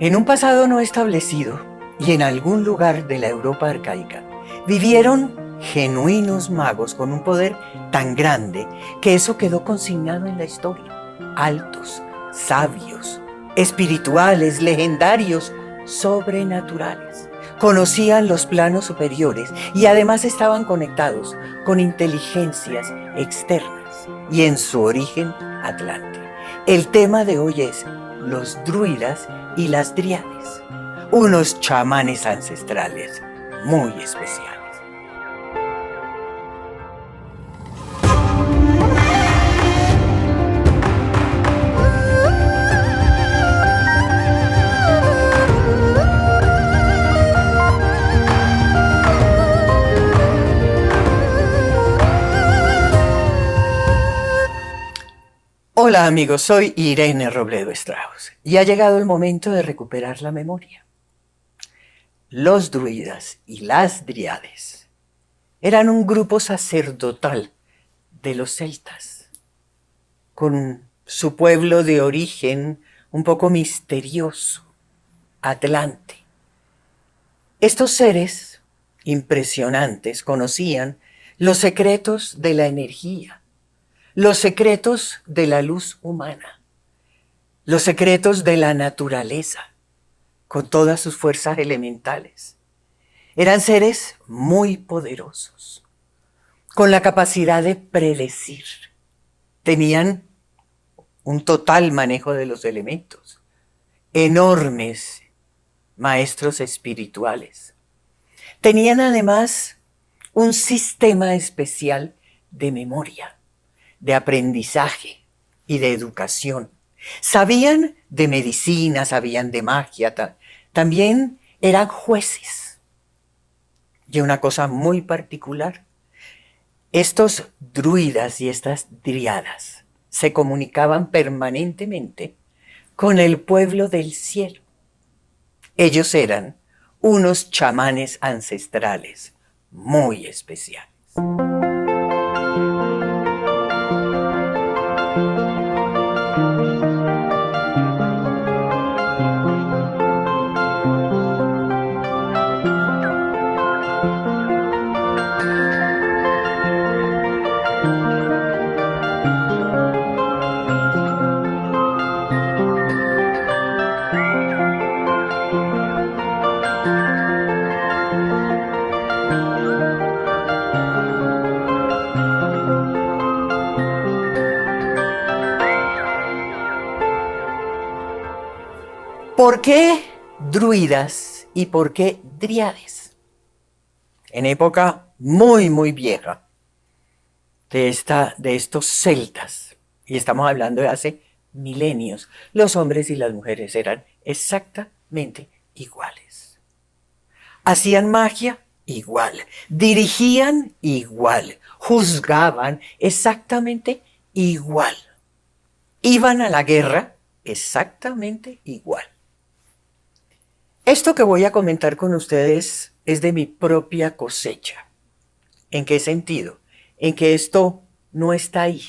En un pasado no establecido y en algún lugar de la Europa arcaica, vivieron genuinos magos con un poder tan grande que eso quedó consignado en la historia. Altos, sabios, espirituales, legendarios, sobrenaturales. Conocían los planos superiores y además estaban conectados con inteligencias externas y en su origen Atlante. El tema de hoy es los druidas y las dríades, unos chamanes ancestrales muy especiales. Hola amigos, soy Irene Robledo Strauss y ha llegado el momento de recuperar la memoria. Los druidas y las dríades eran un grupo sacerdotal de los celtas, con su pueblo de origen un poco misterioso, Atlante. Estos seres impresionantes conocían los secretos de la energía, los secretos de la luz humana, los secretos de la naturaleza, con todas sus fuerzas elementales. Eran seres muy poderosos, con la capacidad de predecir. Tenían un total manejo de los elementos, enormes maestros espirituales. Tenían además un sistema especial de memoria, de aprendizaje y de educación. Sabían de medicina, sabían de magia, también eran jueces. Y una cosa muy particular, estos druidas y estas dríadas se comunicaban permanentemente con el pueblo del cielo. Ellos eran unos chamanes ancestrales muy especiales. ¿Por qué druidas y por qué dríades? En época muy vieja de estos celtas, y estamos hablando de hace milenios, los hombres y las mujeres eran exactamente iguales. Hacían magia igual, dirigían igual, juzgaban exactamente igual, iban a la guerra exactamente igual. Esto que voy a comentar con ustedes es de mi propia cosecha. ¿En qué sentido? En que esto no está ahí.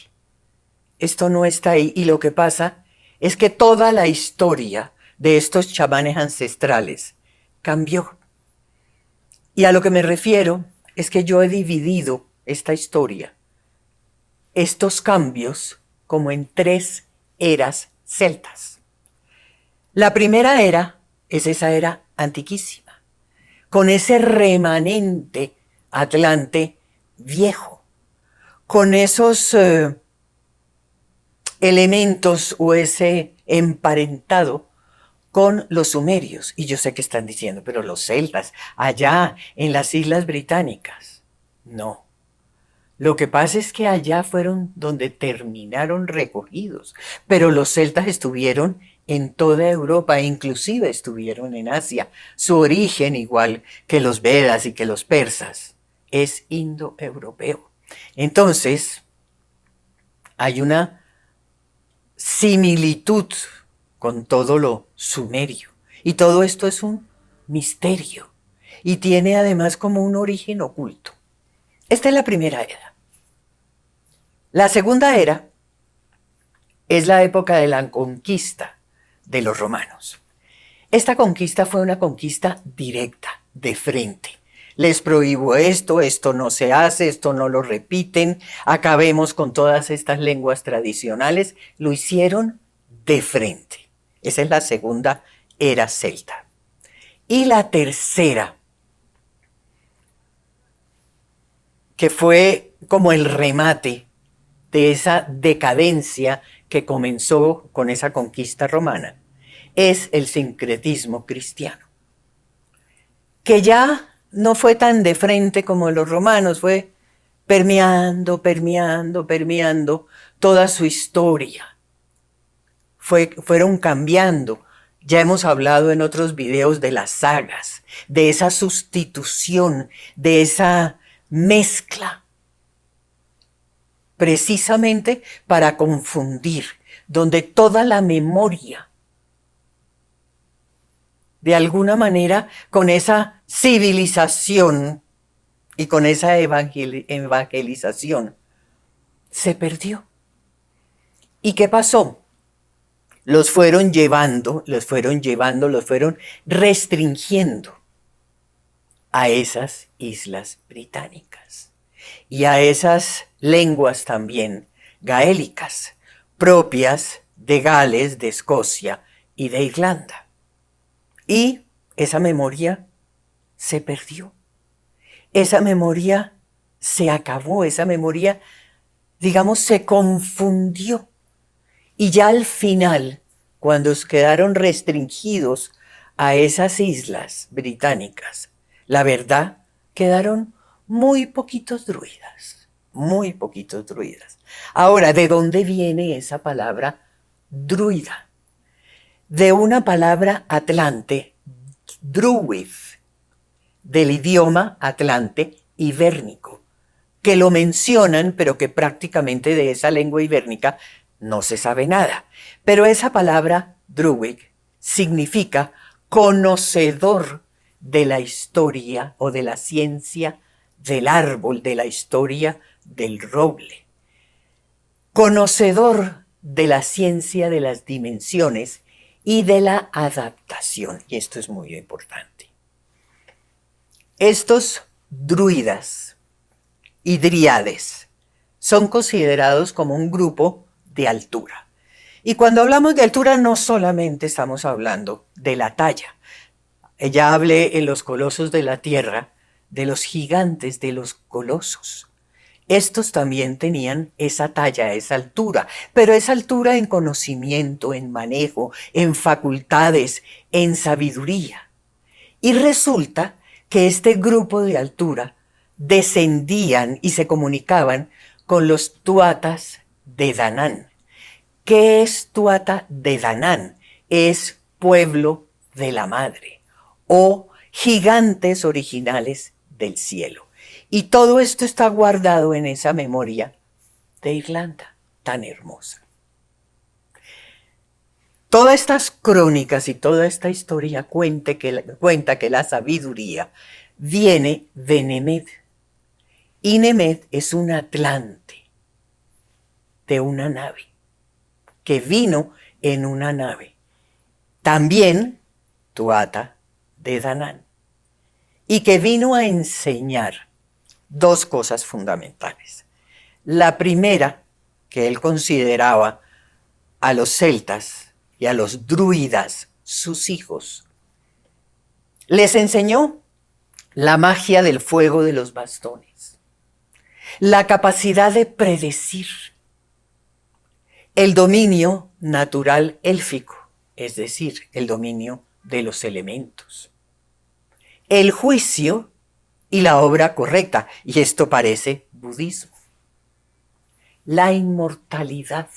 Esto no está ahí. Y lo que pasa es que toda la historia de estos chamanes ancestrales cambió. Y a lo que me refiero es que yo he dividido esta historia, estos cambios, como en 3 eras celtas. La primera era es esa era antiquísima, con ese remanente Atlante viejo, con esos elementos o ese emparentado con los sumerios. Y yo sé que están diciendo, pero los celtas, allá en las Islas Británicas. No. Lo que pasa es que allá fueron donde terminaron recogidos, pero los celtas estuvieron en toda Europa, inclusive estuvieron en Asia. Su origen, igual que los Vedas y que los persas, es indoeuropeo. Entonces, hay una similitud con todo lo sumerio. Y todo esto es un misterio. Y tiene además como un origen oculto. Esta es la primera era. La segunda era es la época de la conquista de los romanos. Esta conquista fue una conquista directa, de frente. Les prohíbo esto, esto no se hace, esto no lo repiten, acabemos con todas estas lenguas tradicionales. Lo hicieron de frente. Esa es la segunda era celta. Y la tercera, que fue como el remate de esa decadencia que comenzó con esa conquista romana, es el sincretismo cristiano, que ya no fue tan de frente como los romanos, fue permeando, permeando, permeando toda su historia. Fueron cambiando. Ya hemos hablado en otros videos de las sagas, de esa sustitución, de esa mezcla, precisamente para confundir, donde toda la memoria, de alguna manera, con esa civilización y con esa evangelización, se perdió. ¿Y qué pasó? Los fueron llevando, los fueron restringiendo a esas islas británicas y a esas lenguas también gaélicas, propias de Gales, de Escocia y de Irlanda. Y esa memoria se perdió. Esa memoria se acabó, esa memoria, digamos, se confundió. Y ya al final, cuando quedaron restringidos a esas islas británicas, la verdad, quedaron muy poquitos druidas, muy poquitos druidas. Ahora, ¿de dónde viene esa palabra druida? De una palabra atlante, druid, del idioma atlante ibérnico, que lo mencionan, pero que prácticamente de esa lengua ibérnica no se sabe nada. Pero esa palabra druid significa conocedor de la historia o de la ciencia del árbol, de la historia del roble. Conocedor de la ciencia de las dimensiones y de la adaptación. Y esto es muy importante. Estos druidas y dríades son considerados como un grupo de altura. Y cuando hablamos de altura no solamente estamos hablando de la talla. Ella hablé en los colosos de la tierra de los gigantes, de los colosos. Estos también tenían esa talla, esa altura, pero esa altura en conocimiento, en manejo, en facultades, en sabiduría. Y resulta que este grupo de altura descendían y se comunicaban con los tuatas de Danán. ¿Qué es Tuata de Danán? Es pueblo de la madre o gigantes originales del cielo. Y todo esto está guardado en esa memoria de Irlanda tan hermosa. Todas estas crónicas y toda esta historia cuenta que la sabiduría viene de Nemed. Y Nemed es un atlante de una nave, que vino en una nave. También Tuata de Danán. Y que vino a enseñar dos cosas fundamentales. La primera, que él consideraba a los celtas y a los druidas sus hijos, les enseñó la magia del fuego de los bastones, la capacidad de predecir, el dominio natural élfico, es decir, el dominio de los elementos, el juicio y la obra correcta, y esto parece budismo, la inmortalidad,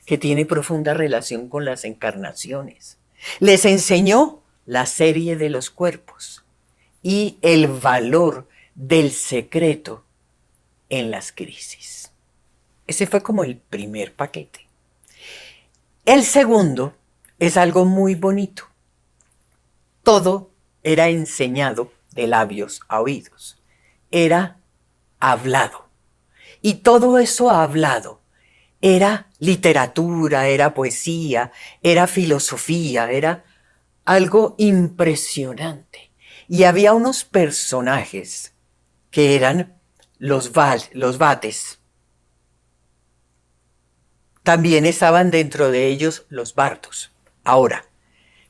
que tiene profunda relación con las encarnaciones. Les enseñó la serie de los cuerpos y el valor del secreto en las crisis. Ese fue como el primer paquete. El segundo es algo muy bonito. Todo era enseñado de labios a oídos. Era hablado. Y todo eso hablado era literatura, era poesía, era filosofía, era algo impresionante. Y había unos personajes que eran los vates. También estaban dentro de ellos los bardos. Ahora,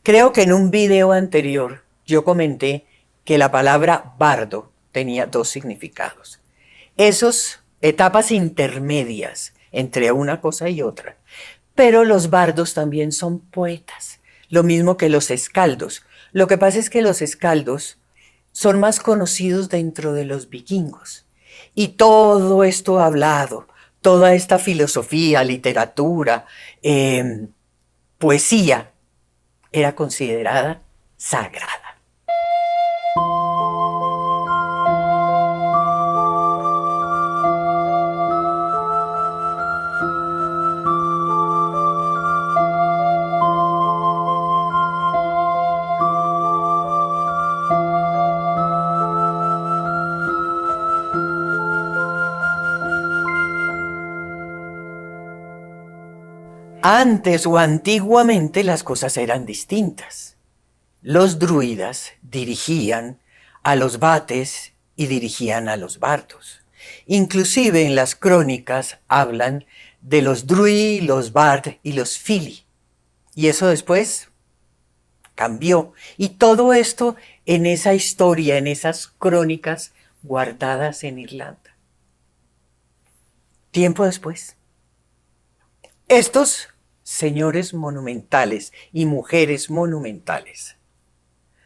creo que en un video anterior yo comenté que la palabra bardo tenía dos significados. Esas etapas intermedias entre una cosa y otra. Pero los bardos también son poetas, lo mismo que los escaldos. Lo que pasa es que los escaldos son más conocidos dentro de los vikingos. Y todo esto hablado, toda esta filosofía, literatura, poesía, era considerada sagrada. Antes o antiguamente las cosas eran distintas. Los druidas dirigían a los vates y dirigían a los bardos. Inclusive en las crónicas hablan de los drui, los bard y los fili. Y eso después cambió. Y todo esto en esa historia, en esas crónicas guardadas en Irlanda. Tiempo después, estos señores monumentales y mujeres monumentales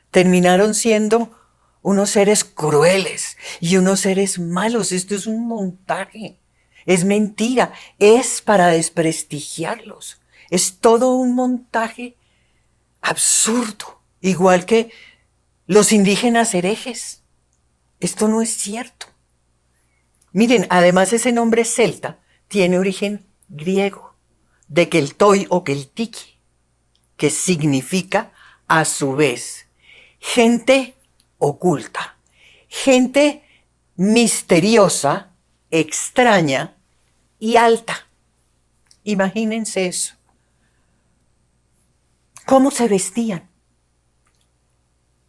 terminaron siendo unos seres crueles y unos seres malos. Esto es un montaje, es mentira, es para desprestigiarlos. Es todo un montaje absurdo, igual que los indígenas herejes. Esto no es cierto. Miren, además ese nombre celta tiene origen griego, de Keltoi o Keltiki, que significa a su vez gente oculta, gente misteriosa, extraña y alta. Imagínense eso. ¿Cómo se vestían?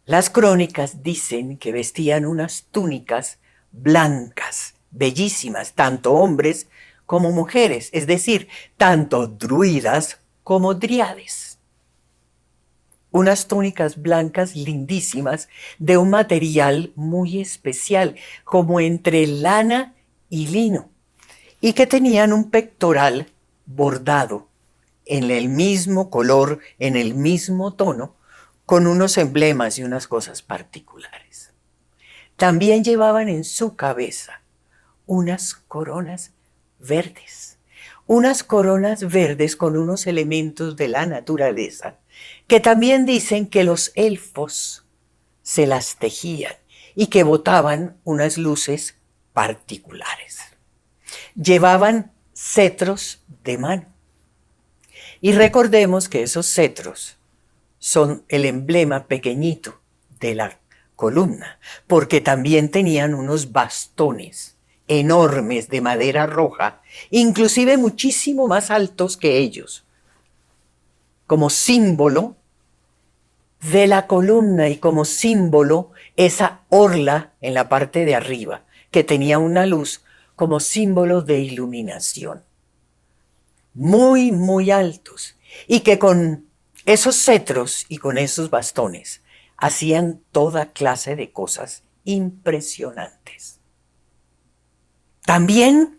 Las crónicas dicen que vestían unas túnicas blancas, bellísimas, tanto hombres como mujeres, es decir, tanto druidas como driades. Unas túnicas blancas lindísimas de un material muy especial, como entre lana y lino, y que tenían un pectoral bordado en el mismo color, en el mismo tono, con unos emblemas y unas cosas particulares. También llevaban en su cabeza unas coronas verdes, unas coronas verdes con unos elementos de la naturaleza, que también dicen que los elfos se las tejían y que botaban unas luces particulares. Llevaban cetros de mano. Y recordemos que esos cetros son el emblema pequeñito de la columna, porque también tenían unos bastones enormes de madera roja, inclusive muchísimo más altos que ellos, como símbolo de la columna y como símbolo esa orla en la parte de arriba, que tenía una luz como símbolo de iluminación. Muy, muy altos, y que con esos cetros y con esos bastones hacían toda clase de cosas impresionantes. También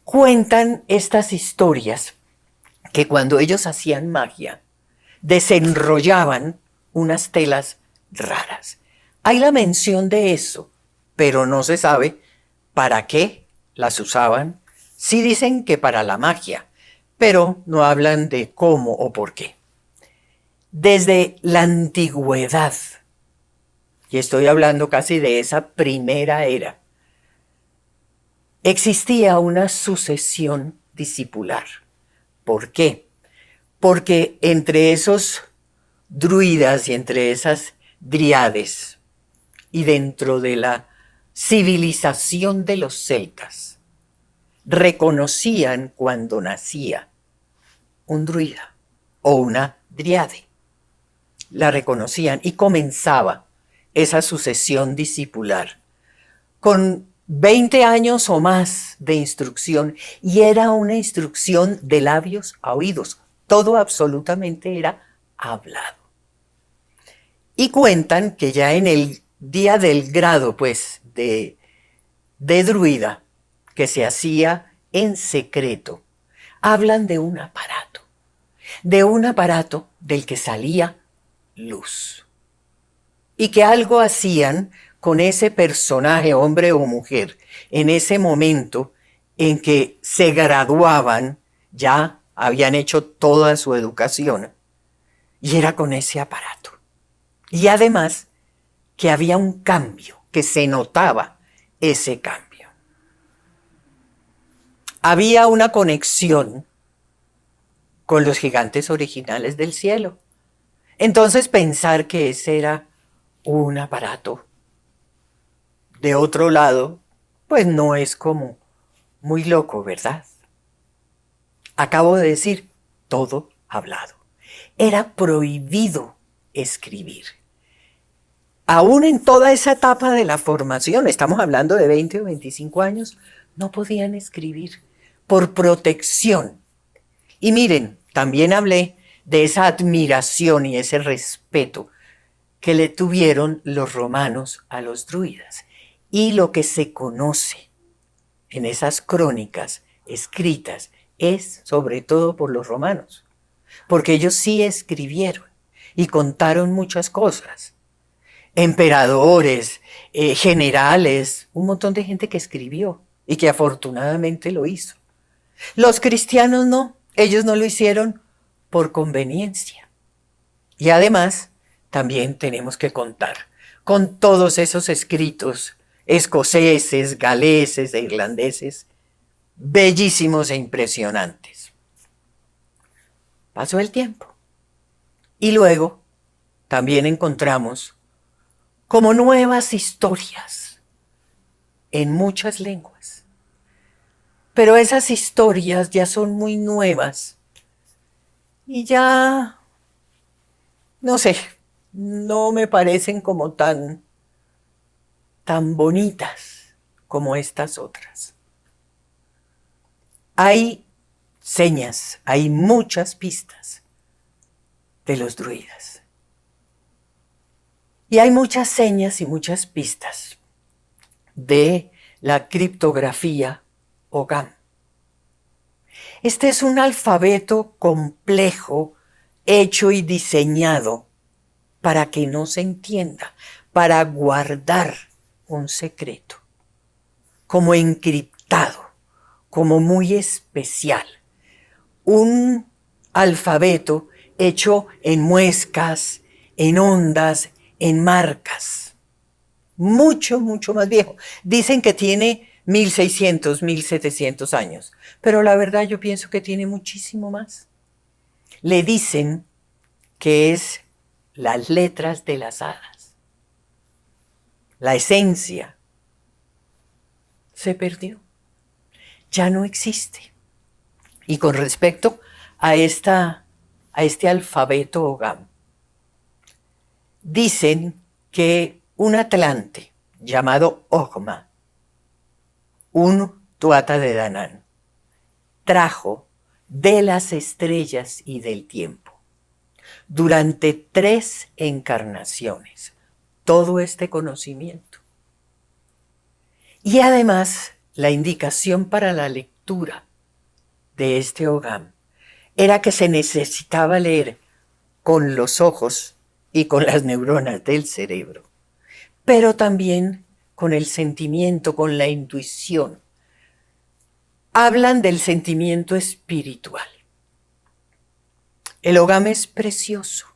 cuentan estas historias que cuando ellos hacían magia, desenrollaban unas telas raras. Hay la mención de eso, pero no se sabe para qué las usaban. Sí dicen que para la magia, pero no hablan de cómo o por qué. Desde la antigüedad, y estoy hablando casi de esa primera era, existía una sucesión discipular. ¿Por qué? Porque entre esos druidas y entre esas driades y dentro de la civilización de los celtas, reconocían cuando nacía un druida o una driade. la reconocían y comenzaba esa sucesión discipular con 20 años o más de instrucción, y era una instrucción de labios a oídos. Todo absolutamente era hablado. Y cuentan que ya en el día del grado, pues, de druida, que se hacía en secreto, hablan de un aparato del que salía luz. Y que algo hacían con ese personaje, hombre o mujer, en ese momento en que se graduaban, ya habían hecho toda su educación, y era con ese aparato. Y además que había un cambio, que se notaba ese cambio. Había una conexión con los gigantes originales del cielo. Entonces pensar que ese era un aparato de otro lado, pues no es como muy loco, ¿verdad? Acabo de decir, todo hablado. Era prohibido escribir. Aún en toda esa etapa de la formación, estamos hablando de 20 o 25 años, no podían escribir por protección. Y miren, también hablé de esa admiración y ese respeto que le tuvieron los romanos a los druidas. Y lo que se conoce en esas crónicas escritas es sobre todo por los romanos, porque ellos sí escribieron y contaron muchas cosas. Emperadores, generales, un montón de gente que escribió y que afortunadamente lo hizo. Los cristianos no, ellos no lo hicieron por conveniencia. Y además, también tenemos que contar con todos esos escritos escoceses, galeses e irlandeses, bellísimos e impresionantes. Pasó el tiempo. Y luego también encontramos como nuevas historias en muchas lenguas. Pero esas historias ya son muy nuevas y ya, no sé, no me parecen como tan bonitas como estas otras. Hay señas, hay muchas pistas de los druidas. Y hay muchas señas y muchas pistas de la criptografía Ogham. Este es un alfabeto complejo, hecho y diseñado para que no se entienda, para guardar un secreto, como encriptado, como muy especial. Un alfabeto hecho en muescas, en ondas, en marcas. Mucho, mucho más viejo. Dicen que tiene 1600, 1700 años, pero la verdad yo pienso que tiene muchísimo más. Le dicen que es las letras de las hadas. La esencia se perdió. Ya no existe. Y con respecto a este alfabeto Ogham, dicen que un atlante llamado Ogma, un tuata de Danann, trajo de las estrellas y del tiempo durante 3 encarnaciones todo este conocimiento. Y además la indicación para la lectura de este Ogham era que se necesitaba leer con los ojos y con las neuronas del cerebro, pero también con el sentimiento, con la intuición. Hablan del sentimiento espiritual. El Ogham es precioso.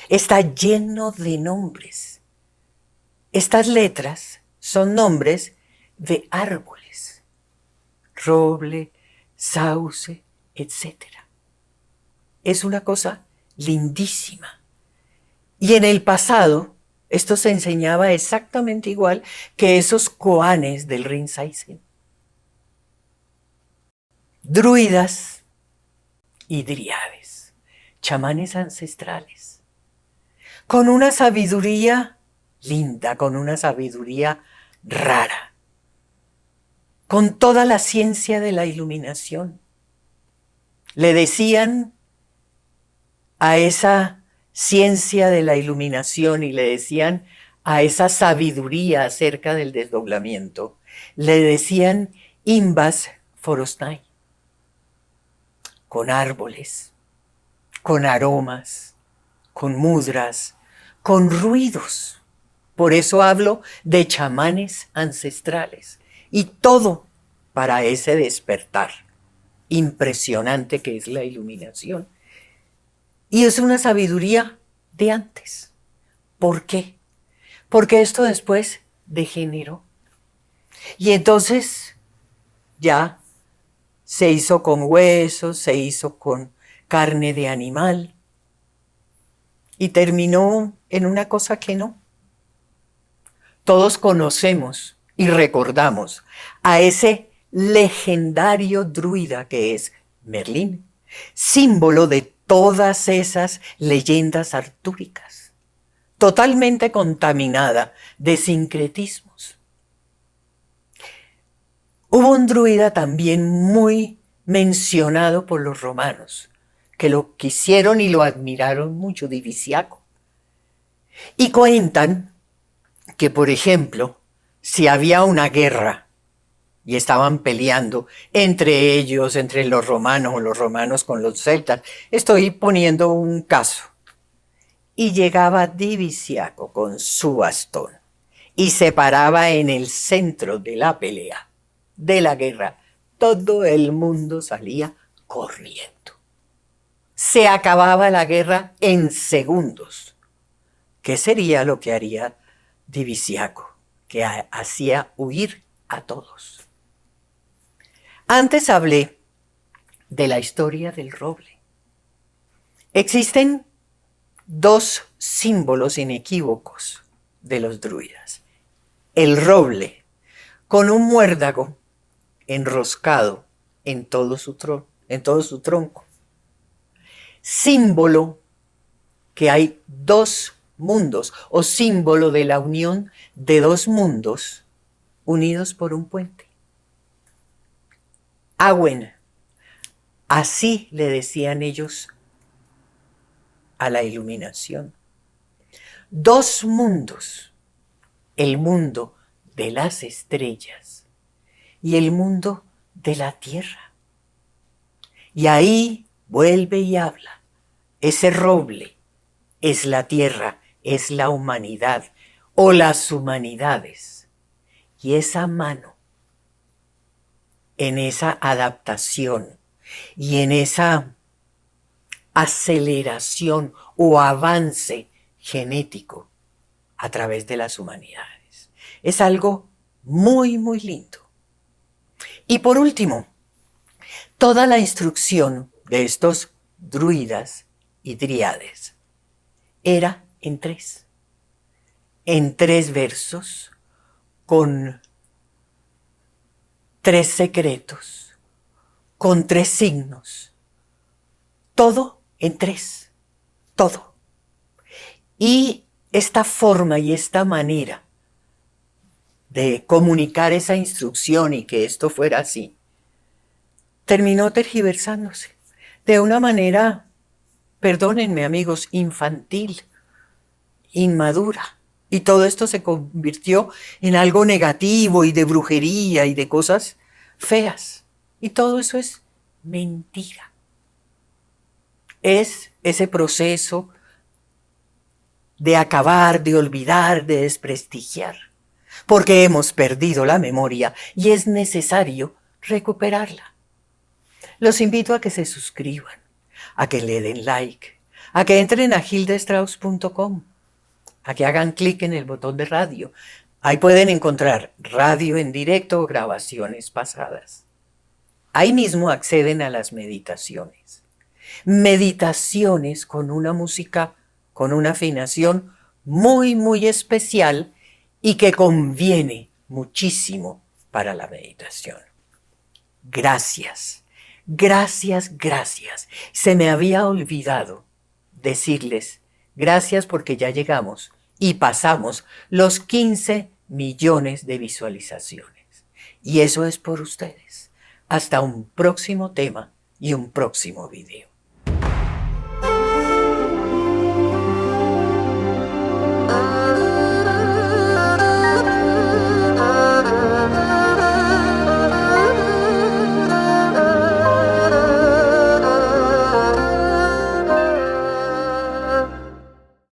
Está lleno de nombres. Estas letras son nombres de árboles, roble, sauce, etc. Es una cosa lindísima. Y en el pasado, esto se enseñaba exactamente igual que esos koanes del Rinzai-zen. Druidas y dríades, chamanes ancestrales, con una sabiduría linda, con una sabiduría rara, con toda la ciencia de la iluminación. Le decían a esa ciencia de la iluminación y le decían a esa sabiduría acerca del desdoblamiento, le decían imbas forosnai, con árboles, con aromas, con mudras, con ruidos. Por eso hablo de chamanes ancestrales y todo para ese despertar impresionante que es la iluminación. Y es una sabiduría de antes. ¿Por qué? Porque esto después degeneró. Y entonces ya se hizo con huesos, se hizo con carne de animal y terminó en una cosa que no. Todos conocemos y recordamos a ese legendario druida que es Merlín, símbolo de todas esas leyendas artúricas, totalmente contaminada de sincretismos. Hubo un druida también muy mencionado por los romanos, que lo quisieron y lo admiraron mucho, Divisiaco. Y cuentan que, por ejemplo, si había una guerra y estaban peleando entre ellos, entre los romanos o los romanos con los celtas, estoy poniendo un caso, y llegaba Divisiaco con su bastón y se paraba en el centro de la pelea, de la guerra, todo el mundo salía corriendo. Se acababa la guerra en segundos. ¿Qué sería lo que haría Divisiaco? Que hacía huir a todos. Antes hablé de la historia del roble. Existen dos símbolos inequívocos de los druidas. El roble, con un muérdago enroscado en todo su tronco. Símbolo que hay dos mundos, o símbolo de la unión de dos mundos unidos por un puente. Awen, así le decían ellos a la iluminación. Dos mundos, el mundo de las estrellas y el mundo de la tierra. Y ahí vuelve y habla. Ese roble es la tierra, es la humanidad o las humanidades. Y esa mano, en esa adaptación y en esa aceleración o avance genético a través de las humanidades. Es algo muy, muy lindo. Y por último, toda la instrucción de estos druidas y dríades era en tres versos, con tres secretos, con tres signos, todo en tres, todo. Y esta forma y esta manera de comunicar esa instrucción y que esto fuera así, terminó tergiversándose de una manera, perdónenme amigos, infantil, inmadura. Y todo esto se convirtió en algo negativo y de brujería y de cosas feas. Y todo eso es mentira. Es ese proceso de acabar, de olvidar, de desprestigiar. Porque hemos perdido la memoria y es necesario recuperarla. Los invito a que se suscriban, a que le den like, a que entren a hildastrauss.com, a que hagan clic en el botón de radio. Ahí pueden encontrar radio en directo o grabaciones pasadas. Ahí mismo acceden a las meditaciones. Meditaciones con una música, con una afinación muy, muy especial y que conviene muchísimo para la meditación. Gracias, gracias, gracias. Se me había olvidado decirles Gracias porque ya llegamos y pasamos los 15 millones de visualizaciones. Y eso es por ustedes. Hasta un próximo tema y un próximo video.